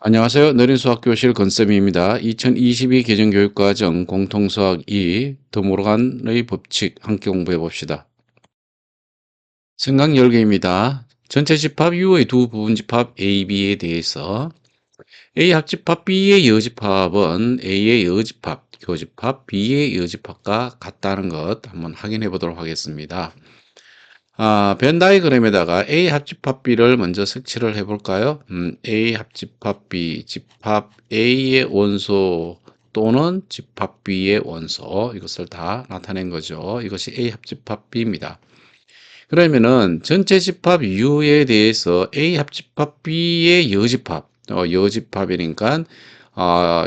안녕하세요. 느린수학교실 건쌤입니다. 2022 개정교육과정 공통수학 2 드모르간의 법칙 함께 공부해 봅시다. 생각 10개입니다. 전체 집합 U의 두 부분 집합 A, B에 대해서 A 합집합 B의 여집합은 A의 여집합, 교집합 B의 여집합과 같다는 것 한번 확인해 보도록 하겠습니다. 벤 다이그램에다가 A 합집합 B를 먼저 색칠을 해볼까요? A 합집합 B, 집합 A의 원소 또는 집합 B의 원소 이것을 다 나타낸 거죠. 이것이 A 합집합 B입니다. 그러면은 전체 집합 U에 대해서 A 합집합 B의 여집합, 여집합이니까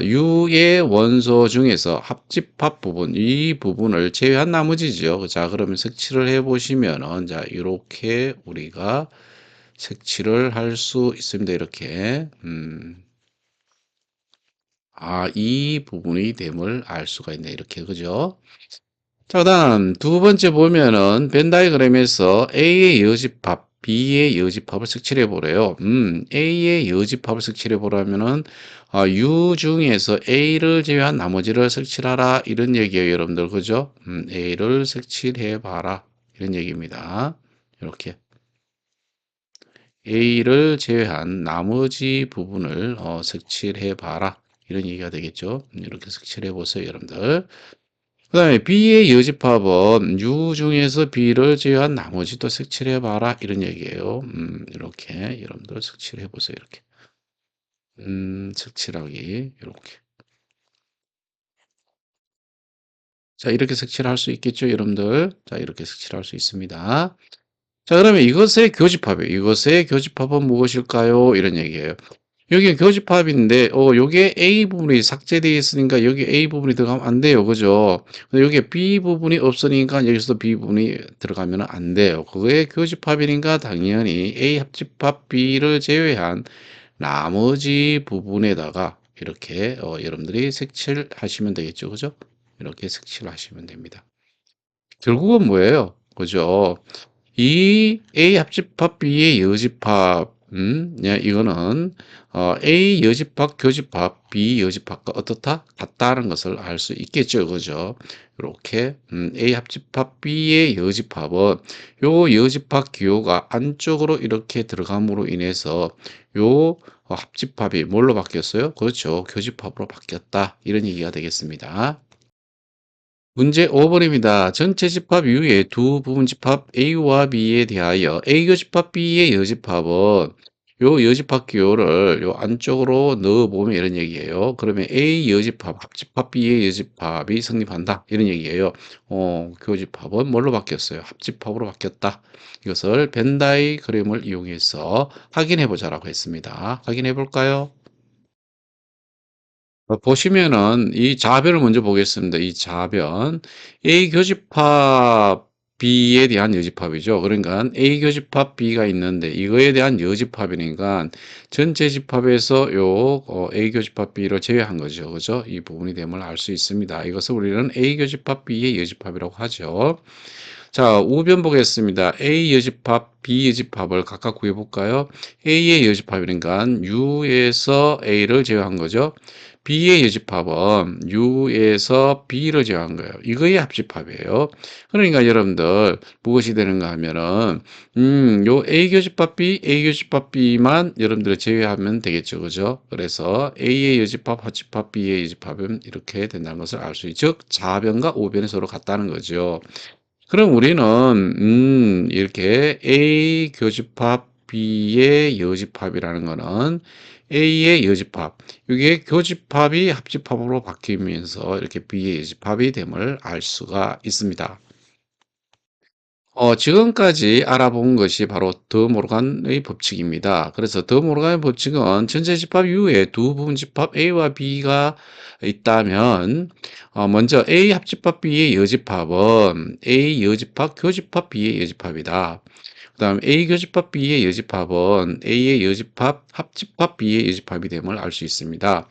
U의 원소 중에서 합집합 부분, 이 부분을 제외한 나머지죠. 자, 그러면 색칠을 해 보시면은 자, 이렇게 우리가 색칠을 할 수 있습니다. 이렇게. 이 부분이 됨을 알 수가 있네. 이렇게. 그죠? 자, 그다음 두 번째 보면은 벤 다이그램에서 A의 여집합, B의 여집합을 색칠해 보래요. A의 여집합을 색칠해 보라면은 U 중에서 A를 제외한 나머지를 색칠하라 이런 얘기예요, 여러분들. 그죠? A를 색칠해 봐라 이런 얘기입니다. 이렇게 A를 제외한 나머지 부분을 색칠해 봐라 이런 얘기가 되겠죠. 이렇게 색칠해 보세요, 여러분들. 그 다음에 B의 여집합은 U 중에서 B를 제외한 나머지도 색칠해봐라 이런 얘기예요. 이렇게 여러분들 색칠해보세요. 이렇게 색칠하기 이렇게. 자, 이렇게 색칠할 수 있겠죠, 여러분들. 자, 이렇게 색칠할 수 있습니다. 자, 그러면 이것의 교집합이에요. 이것의 교집합은 무엇일까요? 이런 얘기예요. 여기 교집합인데, 요게 A 부분이 삭제되어 있으니까 여기 A 부분이 들어가면 안 돼요. 그죠? 근데 여기에 B 부분이 없으니까 여기서도 B 부분이 들어가면 안 돼요. 그게 교집합이니까 당연히 A 합집합 B를 제외한 나머지 부분에다가 이렇게, 여러분들이 색칠하시면 되겠죠. 그죠? 이렇게 색칠하시면 됩니다. 결국은 뭐예요? 그죠? 이 A 합집합 B의 여집합, 예, 이거는 A 여집합 교집합 B 여집합과 어떻다? 같다는 것을 알 수 있겠죠, 그죠? 이렇게 A 합집합 B의 여집합은 요 여집합 기호가 안쪽으로 이렇게 들어감으로 인해서 요 합집합이 뭘로 바뀌었어요? 그렇죠, 교집합으로 바뀌었다 이런 얘기가 되겠습니다. 문제 5번입니다. 전체 집합 이후에 두 부분 집합 A와 B에 대하여 A 교집합 B의 여집합은 요 여집합 기호를 요 안쪽으로 넣어보면 이런 얘기예요. 그러면 A 여집합, 합집합 B의 여집합이 성립한다. 이런 얘기예요. 교집합은 뭘로 바뀌었어요? 합집합으로 바뀌었다. 이것을 벤 다이그램을 이용해서 확인해 보자라고 했습니다. 확인해 볼까요? 보시면은 이 좌변을 먼저 보겠습니다. 이 좌변 A 교집합 B에 대한 여집합이죠. 그러니까 A 교집합 B가 있는데 이거에 대한 여집합이니까 전체 집합에서 요 A 교집합 B를 제외한 거죠. 그죠? 이 부분이 됨을 알 수 있습니다. 이것을 우리는 A 교집합 B의 여집합이라고 하죠. 자, 우변 보겠습니다. A 여집합, B 여집합을 각각 구해볼까요? A의 여집합이니까 U에서 A를 제외한 거죠. B의 여집합은 U에서 B를 제외한 거예요. 이거의 합집합이에요. 그러니까 여러분들 무엇이 되는가 하면은 요 A 교집합 B, A 교집합 B만 여러분들 제외하면 되겠죠. 그죠? 그래서 A의 여집합, 합집합, B의 여집합은 이렇게 된다는 것을 알 수 있죠. 즉 좌변과 우변이 서로 같다는 거죠. 그럼 우리는 이렇게 A 교집합 B의 여집합이라는 거는 A의 여집합, 이게 교집합이 합집합으로 바뀌면서 이렇게 B의 여집합이 됨을 알 수가 있습니다. 지금까지 알아본 것이 바로 더 모르간의 법칙입니다. 그래서 더 모르간의 법칙은 전체 집합 이후에 두 부분 집합 A와 B가 있다면 먼저 A 합집합 B의 여집합은 A 여집합 교집합 B의 여집합이다. 그 다음 A 교집합 B의 여집합은 A의 여집합 합집합 B의 여집합이 됨을 알 수 있습니다.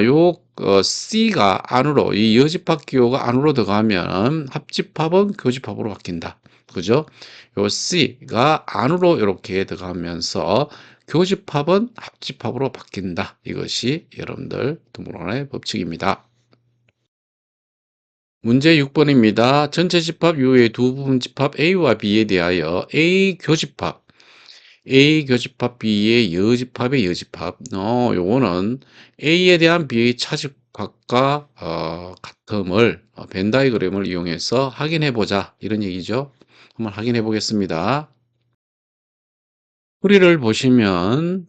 요 C가 안으로 이 여집합 기호가 안으로 들어가면 합집합은 교집합으로 바뀐다. 그죠? 요 C가 안으로 이렇게 들어가면서 교집합은 합집합으로 바뀐다. 이것이 여러분들 드물어의 법칙입니다. 문제 6번입니다. 전체 집합 이후의 두 부분 집합 A와 B에 대하여 A 교집합 B의 여집합의 여집합. 요거는 A에 대한 B의 차집합과 같음을 벤 다이그램을 이용해서 확인해 보자. 이런 얘기죠. 한번 확인해 보겠습니다. 풀이를 보시면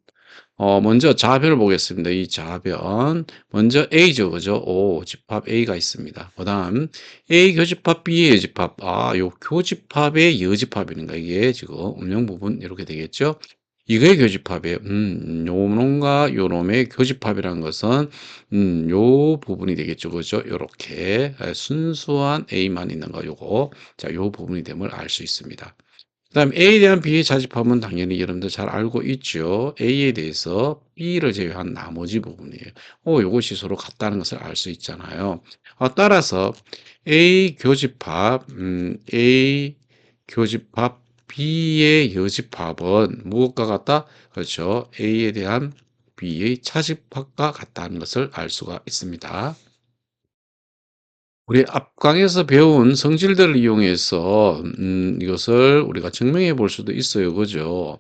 먼저 좌변을 보겠습니다. 이 좌변. 먼저 A죠. 그죠? 오, 집합 A가 있습니다. 그 다음, A 교집합 B의 여집합. 요 교집합의 여집합이니까 이게 지금 음영 부분 이렇게 되겠죠? 이거의 교집합이에요. 요놈과 요놈의 교집합이라는 것은, 요 부분이 되겠죠. 그죠? 요렇게 순수한 A만 있는 거 요거. 자, 요 부분이 됨을 알 수 있습니다. 그다음 A에 대한 B의 자집합은 당연히 여러분들 잘 알고 있죠. A에 대해서 B를 제외한 나머지 부분이에요. 요것이 서로 같다는 것을 알 수 있잖아요. 따라서 A 교집합 B의 여집합은 무엇과 같다? 그렇죠. A에 대한 B의 차집합과 같다는 것을 알 수가 있습니다. 우리 앞강에서 배운 성질들을 이용해서 이것을 우리가 증명해 볼 수도 있어요. 그죠?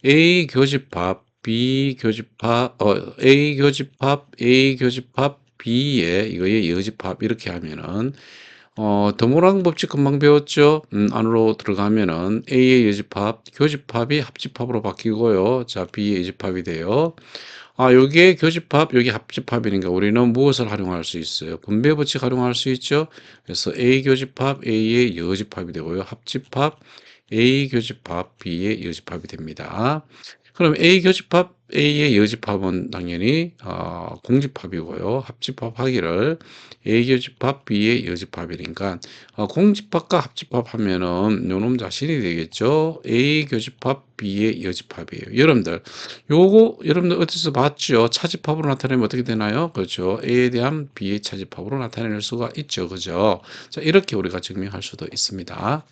A 교집합, B 교집합, A 교집합 B의 이거의 여집합 이렇게 하면은 더모랑 법칙 금방 배웠죠? 안으로 들어가면은 A의 여집합, 교집합이 합집합으로 바뀌고요. 자, B의 여집합이 돼요. 요게 교집합, 여기 합집합이니까 우리는 무엇을 활용할 수 있어요? 분배 법칙 활용할 수 있죠? 그래서 A 교집합, A의 여집합이 되고요. 합집합, A 교집합, B의 여집합이 됩니다. 그럼 A 교집합, A의 여집합은 당연히 공집합이고요. 합집합 하기를 A 교집합, B의 여집합이니까 공집합과 합집합 하면은 요놈 자신이 되겠죠. A 교집합, B의 여집합이에요. 여러분들 어디서 봤죠? 차집합으로 나타내면 어떻게 되나요? 그렇죠. A에 대한 B의 차집합으로 나타낼 수가 있죠. 그죠? 자, 이렇게 우리가 증명할 수도 있습니다.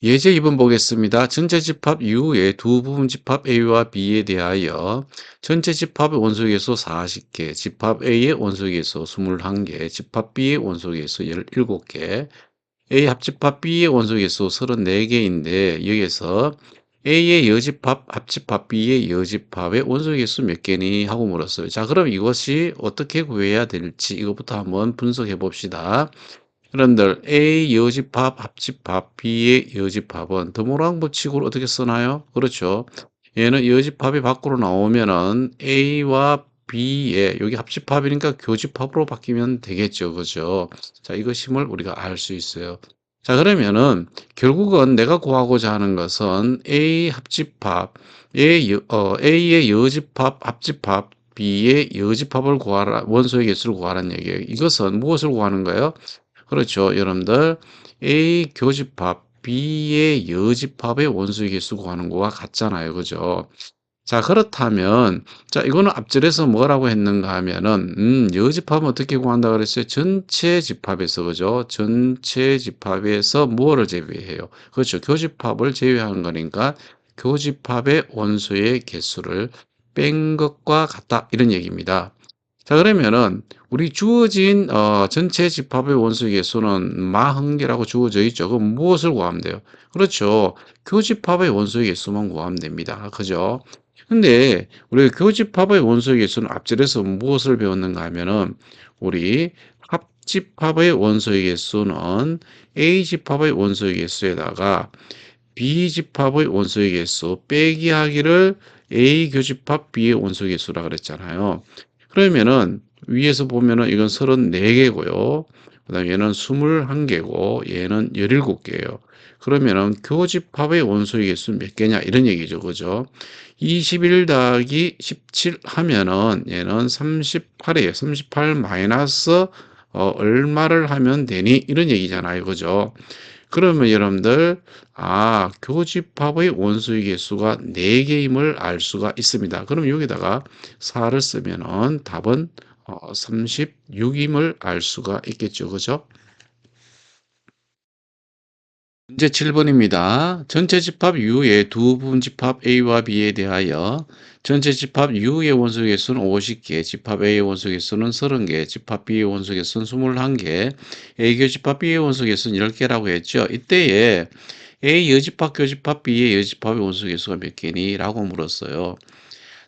예제 2번 보겠습니다. 전체 집합 이후에 두 부분 집합 A와 B에 대하여 전체 집합의 원소계수 40개, 집합 A의 원소계수 21개, 집합 B의 원소계수 17개, A 합집합 B의 원소계수 34개인데 여기에서 A의 여집합, 합집합, B의 여집합의 원소계수 몇 개니 하고 물었어요. 자, 그럼 이것이 어떻게 구해야 될지 이것부터 한번 분석해 봅시다. 여러분들 A 여집합, 합집합, B의 여집합은 더모랑 법칙으로 어떻게 쓰나요? 그렇죠. 얘는 여집합이 밖으로 나오면은 A와 B의 여기 합집합이니까 교집합으로 바뀌면 되겠죠. 그죠? 자, 이것임을 우리가 알 수 있어요. 자, 그러면은 결국은 내가 구하고자 하는 것은 A 합집합, A의 여집합, 합집합, B의 여집합을 구하라, 원소의 개수를 구하라는 얘기예요. 이것은 무엇을 구하는 거예요? 그렇죠. 여러분들 A 교집합, B의 여집합의 원소의 개수 구하는 거와 같잖아요. 그죠? 자, 그렇다면 자, 이거는 앞절에서 뭐라고 했는가 하면은 여집합은 어떻게 구한다 그랬어요? 전체 집합에서 그죠? 전체 집합에서 뭐를 제외해요? 그렇죠. 교집합을 제외한 거니까 교집합의 원소의 개수를 뺀 것과 같다 이런 얘기입니다. 자, 그러면은 우리 주어진 전체 집합의 원소 개수는 40개라고 주어져 있죠. 그럼 무엇을 구하면 돼요? 그렇죠. 교집합의 원소 개수만 구하면 됩니다. 그죠? 근데 우리 교집합의 원소 개수는 앞절에서 무엇을 배웠는가 하면은 우리 합집합의 원소 개수는 A 집합의 원소 개수에다가 B 집합의 원소의 개수 빼기 하기를 A 교집합 B의 원소 개수라 그랬잖아요. 그러면은 위에서 보면은 이건 34개고요. 그다음에 얘는 21개고 얘는 17개예요. 그러면은 교집합의 원소의 개수 몇 개냐 이런 얘기죠. 그죠? 21 더하기 17 하면은 얘는 38이에요. 38 마이너스 얼마를 하면 되니 이런 얘기잖아요. 그죠? 그러면 여러분들 교집합의 원소의 개수가 4개임을 알 수가 있습니다. 그럼 여기다가 4를 쓰면은 답은 36임을 알 수가 있겠죠. 그죠? 문제 7번입니다. 전체 집합 U의 두 부분 집합 A와 B에 대하여 전체 집합 U의 원소 개수는 50개, 집합 A의 원소 개수는 30개, 집합 B의 원소 개수는 21개, A 교집합 B의 원소 개수는 10개라고 했죠. 이때에 A 여집합 교집합 B의 여집합의 원소 개수가 몇 개니? 라고 물었어요.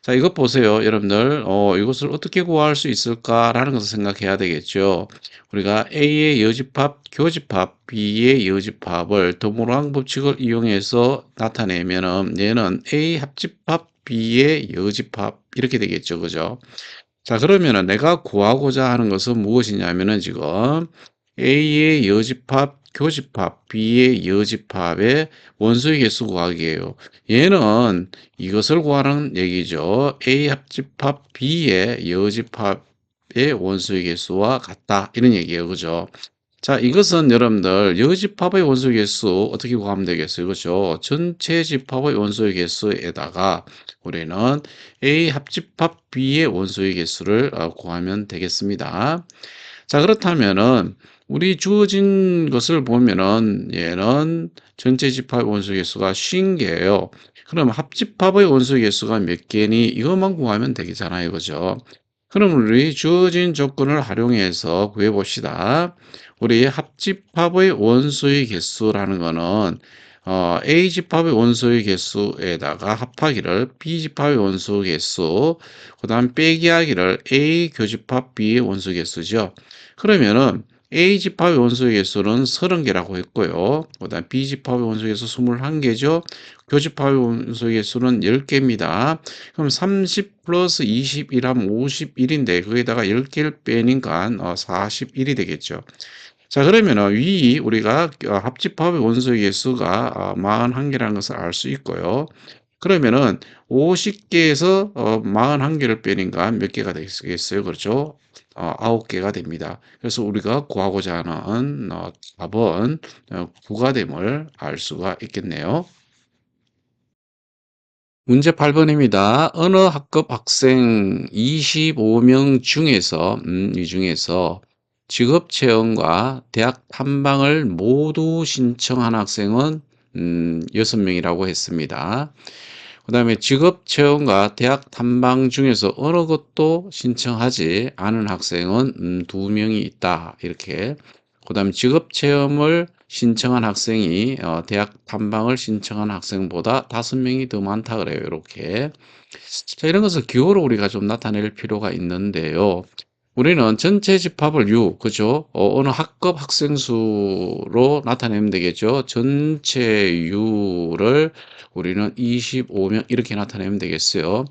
자, 이것 보세요. 여러분들, 이것을 어떻게 구할 수 있을까라는 것을 생각해야 되겠죠. 우리가 A의 여집합, 교집합, B의 여집합을 더모랑 법칙을 이용해서 나타내면은 얘는 A 합집합, B의 여집합 이렇게 되겠죠. 그죠? 자, 그러면은 내가 구하고자 하는 것은 무엇이냐면은 지금 A의 여집합, 교집합, B의 여집합의 원소의 개수 구하기예요. 얘는 이것을 구하는 얘기죠. A 합집합, B의 여집합의 원소의 개수와 같다. 이런 얘기예요. 그죠? 자, 이것은 여러분들 여집합의 원소의 개수 어떻게 구하면 되겠어요? 그죠? 전체 집합의 원소의 개수에다가 우리는 A 합집합 B의 원소의 개수를 구하면 되겠습니다. 자, 그렇다면은 우리 주어진 것을 보면은 얘는 전체 집합의 원소 개수가 50개예요. 그럼 합집합의 원소 개수가 몇 개니? 이것만 구하면 되겠잖아요. 그죠? 그럼 우리 주어진 조건을 활용해서 구해 봅시다. 우리 합집합의 원소의 개수라는 거는 A 집합의 원소의 개수에다가 합하기를 B 집합의 원소 개수, 그다음 빼기 하기를 A 교집합 B의 원소 개수죠. 그러면은 A 집합의 원소 개수는 30개라고 했고요. 그다음 B 집합의 원소 개수 21개죠. 교집합의 원소 개수는 10개입니다. 그럼 30 플러스 21하면 51인데 거기다가 10개를 빼니까 41이 되겠죠. 자, 그러면은 위 우리가 합집합의 원소의 개수가 41개라는 것을 알 수 있고요. 그러면은 50개에서 41개를 빼니까 몇 개가 되겠어요? 그렇죠? 9개가 됩니다. 그래서 우리가 구하고자 하는 답은 9가 됨을 알 수가 있겠네요. 문제 8번입니다. 어느 학급 학생 25명 중에서, 이 중에서 직업 체험과 대학 탐방을 모두 신청한 학생은 6명이라고 했습니다. 그 다음에 직업 체험과 대학 탐방 중에서 어느 것도 신청하지 않은 학생은 2명이 있다. 이렇게. 그 다음에 직업 체험을 신청한 학생이 대학 탐방을 신청한 학생보다 5명이 더 많다 그래요. 이렇게. 자, 이런 것을 기호로 우리가 좀 나타낼 필요가 있는데요. 우리는 전체 집합을 U, 그죠? 어느 학급 학생 수로 나타내면 되겠죠. 전체 U를 우리는 25명 이렇게 나타내면 되겠어요.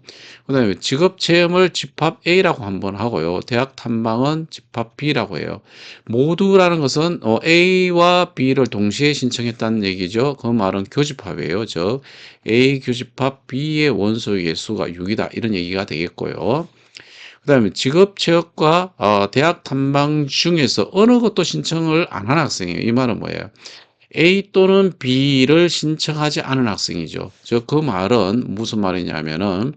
그 다음에 직업 체험을 집합 A라고 한번 하고요. 대학 탐방은 집합 B라고 해요. 모두라는 것은 A와 B를 동시에 신청했다는 얘기죠. 그 말은 교집합이에요. 즉 A 교집합 B의 원소의 개수가 6이다. 이런 얘기가 되겠고요. 그 다음에 직업 체험과 대학 탐방 중에서 어느 것도 신청을 안 한 학생이에요. 이 말은 뭐예요? A 또는 B를 신청하지 않은 학생이죠. 즉, 그 말은 무슨 말이냐면은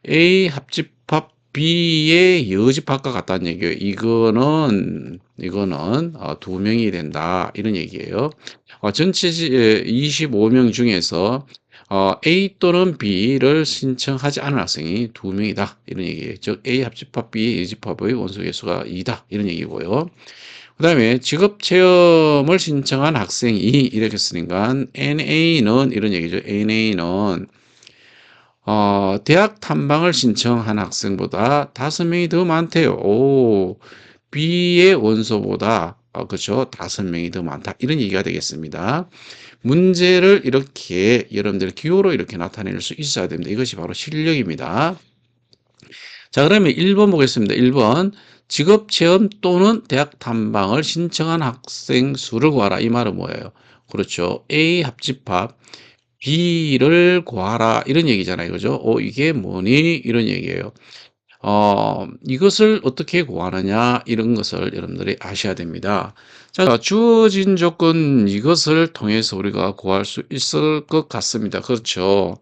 A 합집합 B의 여집합과 같다는 얘기예요. 이거는 2명이 된다. 이런 얘기예요. 전체 25명 중에서 A 또는 B를 신청하지 않은 학생이 2명이다. 이런 얘기예요. 즉 A 합집합 B의 여집합의 원소 개수가 2다. 이런 얘기고요. 그 다음에 직업 체험을 신청한 학생이 이렇게 쓰니까 NA는 이런 얘기죠. NA는 대학 탐방을 신청한 학생보다 5명이 더 많대요. 오, B의 원소보다 그렇죠. 5명이 더 많다. 이런 얘기가 되겠습니다. 문제를 이렇게 여러분들 기호로 이렇게 나타낼 수 있어야 됩니다. 이것이 바로 실력입니다. 자, 그러면 1번 보겠습니다. 1번. 직업 체험 또는 대학 탐방을 신청한 학생 수를 구하라. 이 말은 뭐예요? 그렇죠. A 합집합, B를 구하라. 이런 얘기잖아요. 그죠? 이게 뭐니? 이런 얘기예요. 이것을 어떻게 구하느냐? 이런 것을 여러분들이 아셔야 됩니다. 자, 주어진 조건 이것을 통해서 우리가 구할 수 있을 것 같습니다. 그렇죠.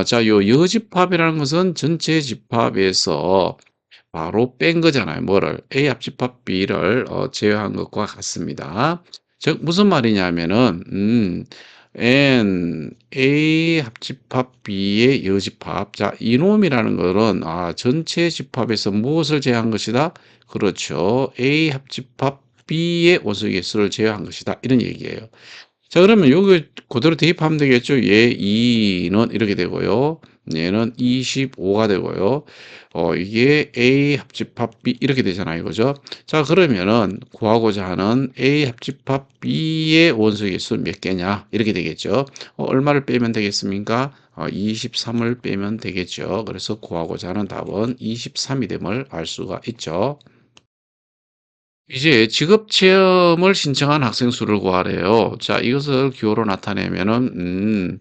자, 요 여집합이라는 것은 전체 집합에서 바로 뺀 거잖아요. 뭐를? A 합집합 B를 제외한 것과 같습니다. 즉 무슨 말이냐면은 n A 합집합 B의 여집합. 자 이놈이라는 거는 전체 집합에서 무엇을 제외한 것이다? 그렇죠. A 합집합 B의 원소개수를 제외한 것이다. 이런 얘기예요. 자 그러면 요거 그대로 대입하면 되겠죠. 얘 2는 이렇게 되고요. 얘는 25가 되고요. 이게 A 합집합 B 이렇게 되잖아요. 그죠? 자 그러면은 구하고자 하는 A 합집합 B의 원소 개수 몇 개냐? 이렇게 되겠죠. 얼마를 빼면 되겠습니까? 23을 빼면 되겠죠. 그래서 구하고자 하는 답은 23이 됨을 알 수가 있죠. 이제 직업 체험을 신청한 학생 수를 구하래요. 자, 이것을 기호로 나타내면은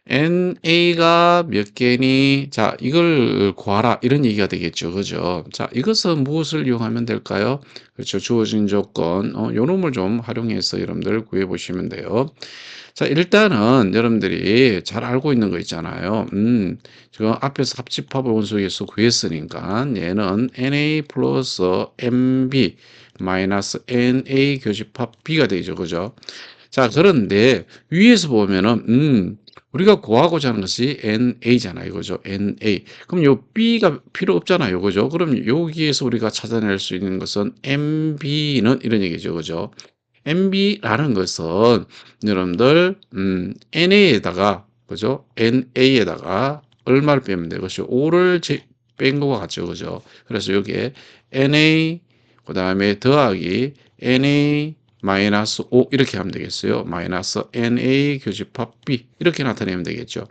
NA가 몇 개니? 자, 이걸 구하라. 이런 얘기가 되겠죠. 그죠? 자, 이것은 무엇을 이용하면 될까요? 그렇죠. 주어진 조건. 요 놈을 좀 활용해서 여러분들 구해 보시면 돼요. 자, 일단은 여러분들이 잘 알고 있는 거 있잖아요. 지금 앞에서 합집합을 원소개수 구했으니까 얘는 NA 플러스 MB 마이너스 NA 교집합 B가 되죠. 그죠? 자, 그런데 위에서 보면은 우리가 구하고자 하는 것이 NA잖아요. 그죠? NA. 그럼 요 B가 필요 없잖아요. 그죠? 그럼 여기에서 우리가 찾아낼 수 있는 것은 MB는 이런 얘기죠. 그죠? MB라는 것은 여러분들 NA에다가 그죠? NA에다가 얼마를 빼면 돼요? 그죠? 5를 뺀 거와 같죠. 그죠? 그래서 여기에 NA 그다음에 더하기 NA 마이너스 5 이렇게 하면 되겠어요. 마이너스 NA 교집합 B 이렇게 나타내면 되겠죠.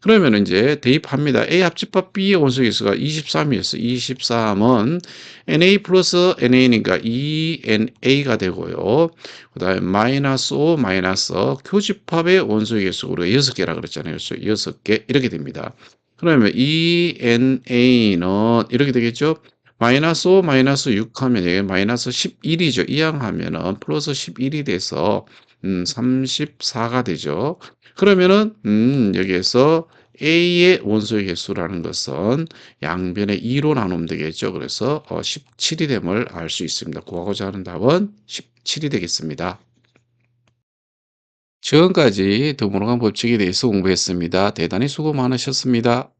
그러면 이제 대입합니다. A 합집합 B의 원소개수가 23이었어요. 23은 NA 플러스 NA니까 2NA가 되고요. 그 다음에 마이너스 5 마이너스 교집합의 원소개수 우리가 6개라 그랬잖아요. 그래서 6개 이렇게 됩니다. 그러면 2NA는 이렇게 되겠죠. 마이너스 5 마이너스 6 하면 이게 마이너스 11이죠. 이항하면은 플러스 11이 돼서 34가 되죠. 그러면은 여기에서 A의 원소의 개수라는 것은 양변의 2로 나누면 되겠죠. 그래서 17이 됨을 알 수 있습니다. 구하고자 하는 답은 17이 되겠습니다. 지금까지 드모로간 법칙에 대해서 공부했습니다. 대단히 수고 많으셨습니다.